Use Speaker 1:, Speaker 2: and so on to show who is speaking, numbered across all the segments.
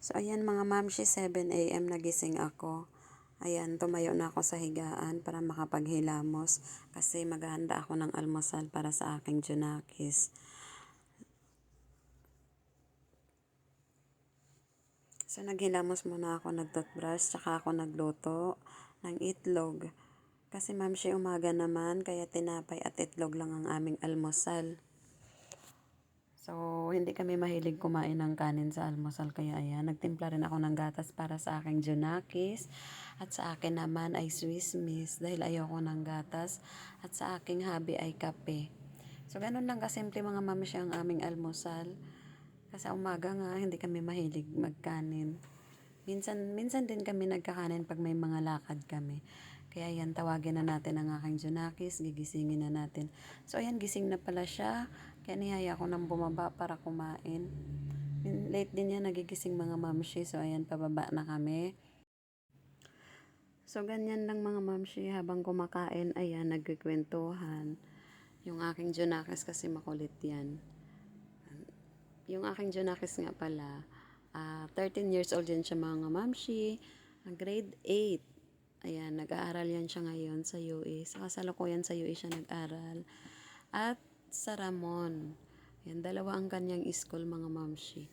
Speaker 1: So, ayan mga mamshi, 7 a.m. nagising ako. Ayan, tumayo na ako sa higaan para makapaghilamos kasi maghahanda ako ng almusal para sa aking junakis. So, naghilamos muna ako, nag-toothbrush, tsaka ako nagluto ng itlog. Kasi mamshi, umaga naman, kaya tinapay at itlog lang ang aming almusal. So, hindi kami mahilig kumain ng kanin sa almusal. Kaya ayan, nagtimpla rin ako ng gatas para sa aking junakis. At sa akin naman ay Swiss Miss dahil ayoko ng gatas. At sa aking hubby ay kape. So, ganun lang kasimple mga mami siya ang aming almusal. Kasi umaga nga, hindi kami mahilig magkanin. Minsan din kami nagkakanin pag may mga lakad kami. Kaya yan, tawagin na natin ang aking junakis, gigisingin na natin. So ayan, gising na pala siya. Kaya niyaya ko nang bumaba para kumain. Late din yan, nagigising mga mamshi. So ayan, pababa na kami. So ganyan lang mga mamshi, habang kumakain, ayan, nagkikwentuhan. Yung aking junakis kasi makulit yan. Yung aking junakis nga pala, 13 years old yan siya mga mamshi, grade 8. Ayan, nag-aaral yan siya ngayon sa UE. Sa kasalukuyan sa UE siya nag-aral. At sa Ramon. Ayan, dalawa ang kanyang school mga mamshi.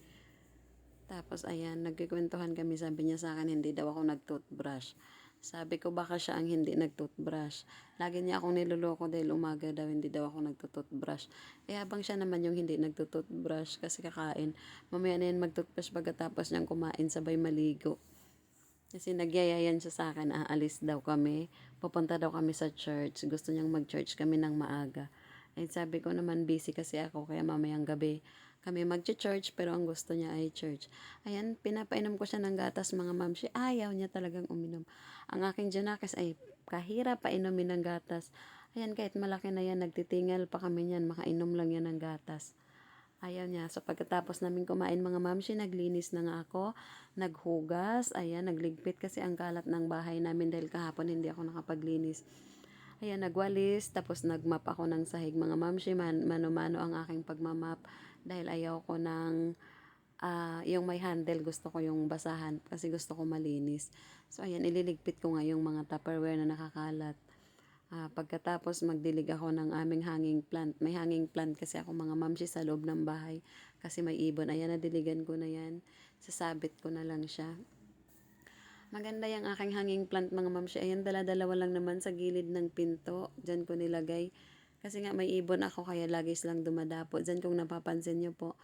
Speaker 1: Tapos ayan, nagkikwentuhan kami, sabi niya sa akin, hindi daw ako nag-toothbrush. Sabi ko baka siya ang hindi nag-toothbrush. Lagi niya akong niloloko dahil umaga daw hindi daw ako nagtutoothbrush. Eh habang siya naman yung hindi nagtutoothbrush kasi kakain, mamaya na yan mag-toothbrush pagkatapos niyang kumain sabay maligo. Kasi nagyayayan siya sa akin, aalis daw kami. Pupunta daw kami sa church. Gusto niyang mag-church kami ng maaga. Ay sabi ko naman busy kasi ako kaya mamayang gabi kami mag-church pero ang gusto niya ay church. Ayan, pinapainom ko siya ng gatas mga mamshi. Ayaw niya talagang uminom. Ang aking junakis ay kahirap painumin ng gatas. Ayan, kahit malaki na yan, nagtitingal pa kami niyan, makainom lang yan ng gatas. Ayaw niya. So, pagkatapos namin kumain mga mamshi, naglinis na nga ako, naghugas, ayan, nagligpit kasi ang kalat ng bahay namin dahil kahapon hindi ako nakapaglinis. Ayan, nagwalis, tapos nagmap ako ng sahig mga mamshi, mano-mano ang aking pagmamap dahil ayaw ko ng yung may handle, gusto ko yung basahan kasi gusto ko malinis. So, ayan, ililigpit ko nga yung mga Tupperware na nakakalat. Pagkatapos magdilig ako ng aming hanging plant. May hanging plant kasi ako mga mamsi sa loob ng bahay kasi may ibon. Ayan, nadiligan ko na yan. Sasabit ko na lang siya. Maganda yung aking hanging plant mga mamsi. Ayan, dala-dalawa lang naman sa gilid ng pinto. Diyan ko nilagay. Kasi nga may ibon ako kaya lagi silang dumadapo. Diyan kung napapansin nyo po,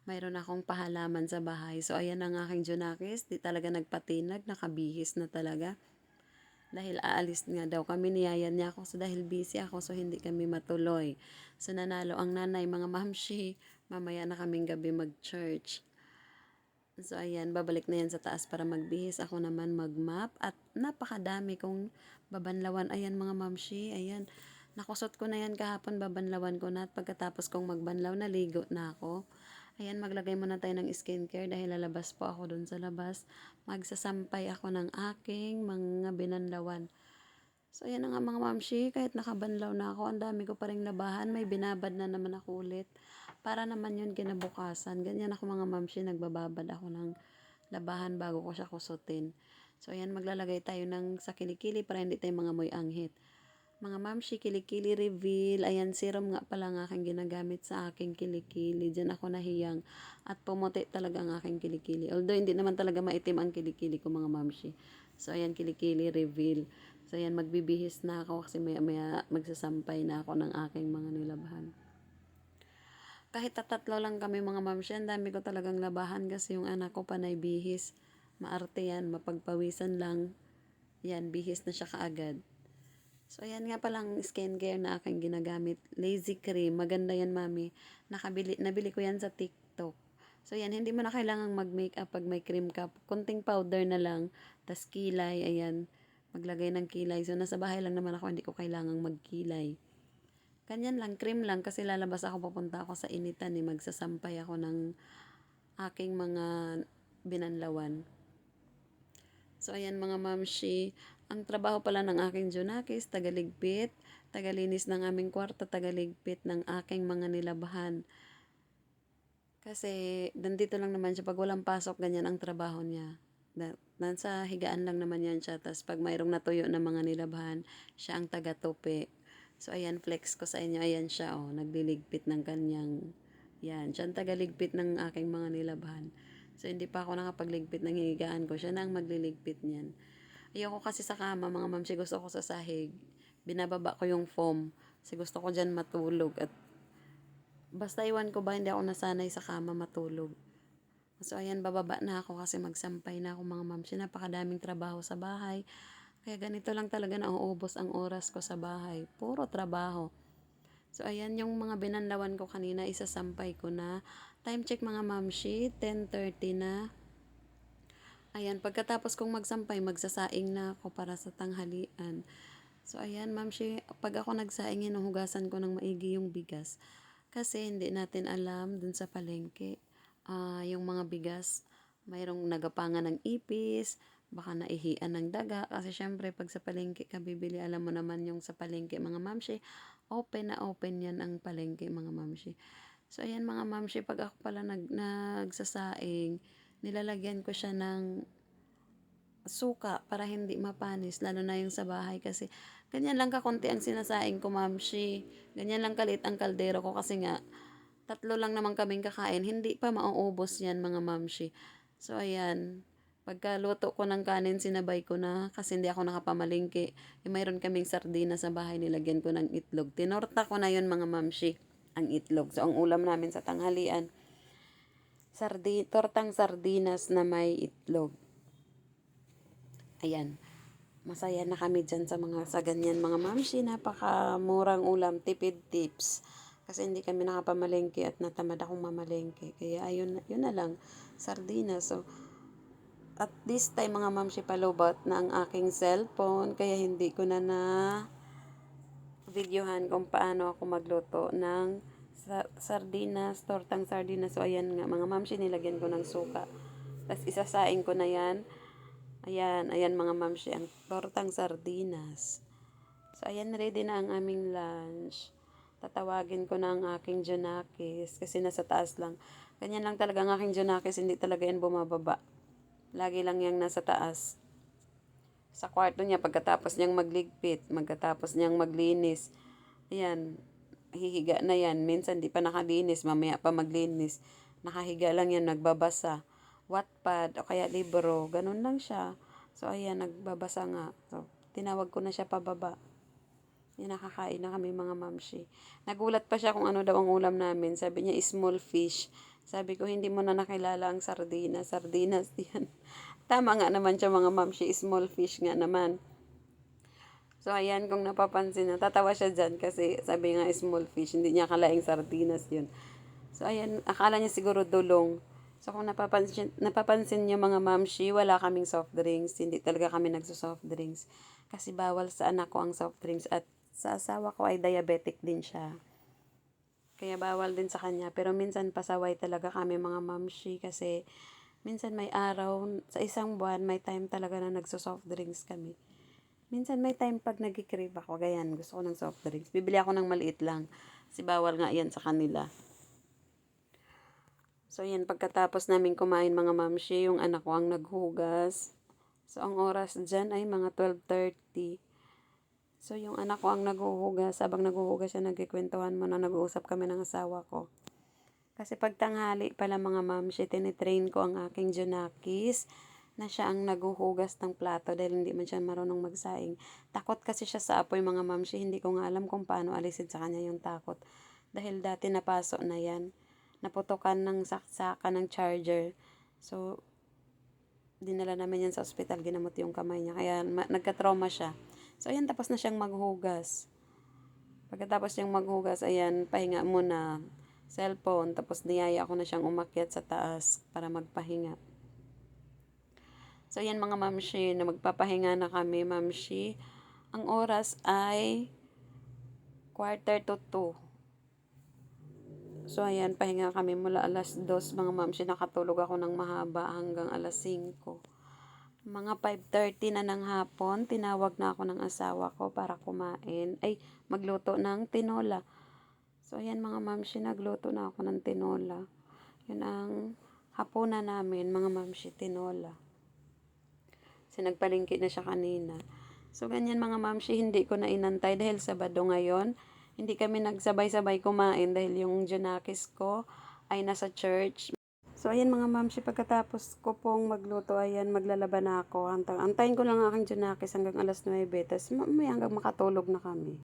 Speaker 1: mayroon akong pahalaman sa bahay. So ayan ang aking junakis. Di talaga nagpatinag, nakabihis na talaga. Dahil aalis nga daw kami, niyayan niya ako. So dahil busy ako, so hindi kami matuloy. So nanalo ang nanay, mga mamshi. Mamaya na kaming gabi mag-church. So ayan, babalik na yan sa taas para magbihis. Ako naman mag-map. At napakadami kong babanlawan. Ayan mga mamshi, ayan. Nakusot ko na yan kahapon, babanlawan ko na. At pagkatapos kong magbanlaw, naligo na ako. Ayan, maglagay muna tayo ng skincare dahil lalabas po ako dun sa labas. Magsasampay ako ng aking mga binanlawan. So, ayan na nga mga mamshi, kahit nakabanlaw na ako, ang dami ko pa rin labahan. May binabad na naman ako ulit. Para naman yun kinabukasan. Ganyan ako mga mamshi, nagbababad ako ng labahan bago ko siya kusutin. So, ayan, maglalagay tayo ng sa kilikili para hindi tayo mga moy anghit. Mga mamshi, kilikili reveal. Ayan, serum nga pala ang aking ginagamit sa aking kilikili. Diyan ako nahiyang. At pumuti talaga ang aking kilikili. Although, hindi naman talaga maitim ang kilikili ko mga mamshi. So, ayan, kilikili reveal. So, ayan, magbibihis na ako kasi maya magsasampay na ako ng aking mga nilabahan. Kahit tatatlo lang kami mga mamshi, ang dami ko talagang labahan kasi yung anak ko panay bihis. Maarte yan, mapagpawisan lang. Yan, bihis na siya kaagad. So, ayan nga palang skincare na aking ginagamit. Lazy cream. Maganda yan, mami. Nabili ko yan sa TikTok. So, yan. Hindi mo na kailangang mag-makeup pag may cream ka. Kunting powder na lang. Tas kilay. Ayan. Maglagay ng kilay. So, nasa bahay lang naman ako. Hindi ko kailangang magkilay. Ganyan lang. Cream lang. Kasi lalabas ako. Papunta ako sa initan. Magsasampay ako ng aking mga binanlawan. So, ayan mga mamshi, ang trabaho pala ng aking junakis, tagaligpit, tagalinis ng aming kwarto, tagaligpit ng aking mga nilabahan. Kasi nandito lang naman siya, pag walang pasok ganyan ang trabaho niya. Nasa higaan lang naman yan siya, tapos pag mayroong natuyo na mga nilabhan, siya ang taga-tupi. So ayan, flex ko sa inyo, ayan siya oh, nagliligpit ng kanyang, yan, siya ang tagaligpit ng aking mga nilabhan. So hindi pa ako nakapagligpit ng higaan ko, siya na ang magliligpit niyan. Ayoko kasi sa kama mga mamsi, gusto ko sa sahig. Binababa ko yung foam, kasi gusto ko dyan matulog at basta iwan ko ba, hindi ako nasanay sa kama matulog. So ayan, bababa na ako kasi magsampay na ako mga mamsi. Napakadaming trabaho sa bahay. Kaya ganito lang talaga na nauubos ang oras ko sa bahay. Puro trabaho. So ayan, yung mga binanlawan ko kanina, isasampay ko na. Time check mga mamsi, 10:30 na. Ayan, pagkatapos kong magsampay, magsasaing na ako para sa tanghalian. So ayan, mamsi, pag ako nagsaing, hinuhugasan ko ng maigi yung bigas. Kasi hindi natin alam dun sa palengke. Yung mga bigas, mayroong nagapangan ng ipis, baka naihian ng daga. Kasi syempre, pag sa palengke ka bibili, alam mo naman yung sa palengke, mga mamsi, open na open yan ang palengke, mga mamsi. So, ayan mga mamsi, pag ako pala nagsasaing, nilalagyan ko siya ng suka para hindi mapanis, lalo na yung sa bahay kasi ganyan lang kakunti ang sinasaing ko, mamsi. Ganyan lang kalit ang kaldero ko kasi nga, tatlo lang naman kaming kakain, hindi pa mauubos yan mga mamsi. So ayan, pagkaluto ko ng kanin, sinabay ko na kasi hindi ako nakapamalingki. Mayroon kaming sardina sa bahay, nilagyan ko ng itlog. Tinorta ko na yun mga mamsi, ang itlog. So ang ulam namin sa tanghalian, tortang sardinas na may itlog. Ayan. Masaya na kami dyan sa ganyan mga mamsi. Napakamurang ulam, tipid tips. Kasi hindi kami nakapamalengke at natamad akong mamalengke. Kaya ayun, yun na lang, sardinas. So, at this time mga mamsi, palobat na ang aking cellphone. Kaya hindi ko na videohan kung paano ako magluto ng sardinas, tortang sardinas. So ayan nga mga mamsi, nilagyan ko ng suka. Tapos isasaing ko na yan. Ayan mga mamsi, ang tortang sardinas. So, ayan, ready na ang aming lunch. Tatawagin ko na ang aking Junakis kasi nasa taas lang. Ganyan lang talaga ang aking Junakis, hindi talaga yan bumababa. Lagi lang yang nasa taas. Sa kwarto niya, pagkatapos niyang magligpit, pagkatapos niyang maglinis, ayan, hihiga na yan. Minsan di pa nakalinis, mamaya pa maglinis. Nakahiga lang yan, nagbabasa. Wattpad o kaya libro, ganun lang siya. So ayan, nagbabasa nga. So tinawag ko na siya pababa. Yan, nakakain na kami mga mamsi. Nagulat pa siya kung ano daw ang ulam namin. Sabi niya, small fish. Sabi ko, hindi mo na nakilala ang sardinas. Sardinas yan. Tama nga naman siya mga mamsi, small fish nga naman. So ayan, kung napapansin na, tatawa siya dyan kasi sabi nga small fish, hindi niya akalaing sardinas yun. So ayan, akala niya siguro dulong. So kung napapansin niyo mga mamshi, wala kaming soft drinks. Hindi talaga kami nagso-soft drinks. Kasi bawal sa anak ko ang soft drinks at sa asawa ko ay diabetic din siya. Kaya bawal din sa kanya. Pero minsan pasaway talaga kami mga mamshi kasi minsan may araw, sa isang buwan, may time talaga na nagso-soft drinks kami. Minsan may time pag nag-crave ako, ganyan, gusto ko ng soft drinks. Bibili ako ng maliit lang. Kasi bawal nga yan sa kanila. So, yan, pagkatapos namin kumain mga mamshi, yung anak ko ang naghugas. So, ang oras dyan ay mga 12:30. So, yung anak ko ang naghuhugas. Habang naghuhugas siya, nagkikwentuhan mo na nag-uusap kami ng asawa ko. Kasi pag tanghali pala mga mamshi, tinitrain ko ang aking Junakis na siya ang naghuhugas ng plato dahil hindi man siya marunong magsaing. Takot kasi siya sa apoy mga mamshi. Hindi ko nga alam kung paano alisin sa kanya yung takot. Dahil dati napaso na yan. Naputukan ng saksakan ng charger. So, dinala namin yan sa ospital, ginamot yung kamay niya. Kaya nagka-trauma siya. So, ayan, tapos na siyang maghugas. Pagkatapos niyang maghugas, ayan, pahinga muna. Cellphone, tapos niyaya ko na siyang umakyat sa taas para magpahinga. So, ayan mga mamshi, na magpapahinga na kami, mamshi. Ang oras ay 1:45. So, ayan, pahinga kami mula alas 2, mga mamsi, nakatulog ako ng mahaba hanggang alas 5. Mga 5:30 na ng hapon, tinawag na ako ng asawa ko para kumain. Ay, magluto ng tinola. So, ayan mga mamsi, nagluto na ako ng tinola. Yun ang hapunan namin, mga mamshi, tinola. Kasi nagpalingki na siya kanina. So, ganyan mga mamshi, hindi ko na inantay dahil Sabado ngayon. Hindi kami nagsabay-sabay kumain dahil yung Junakis ko ay nasa church. So, ayan mga mamshi, pagkatapos ko pong magluto, ayan, maglalaba na ako. Antayin ko lang ang aking Junakis hanggang alas 9. Tapos, hanggang makatulog na kami.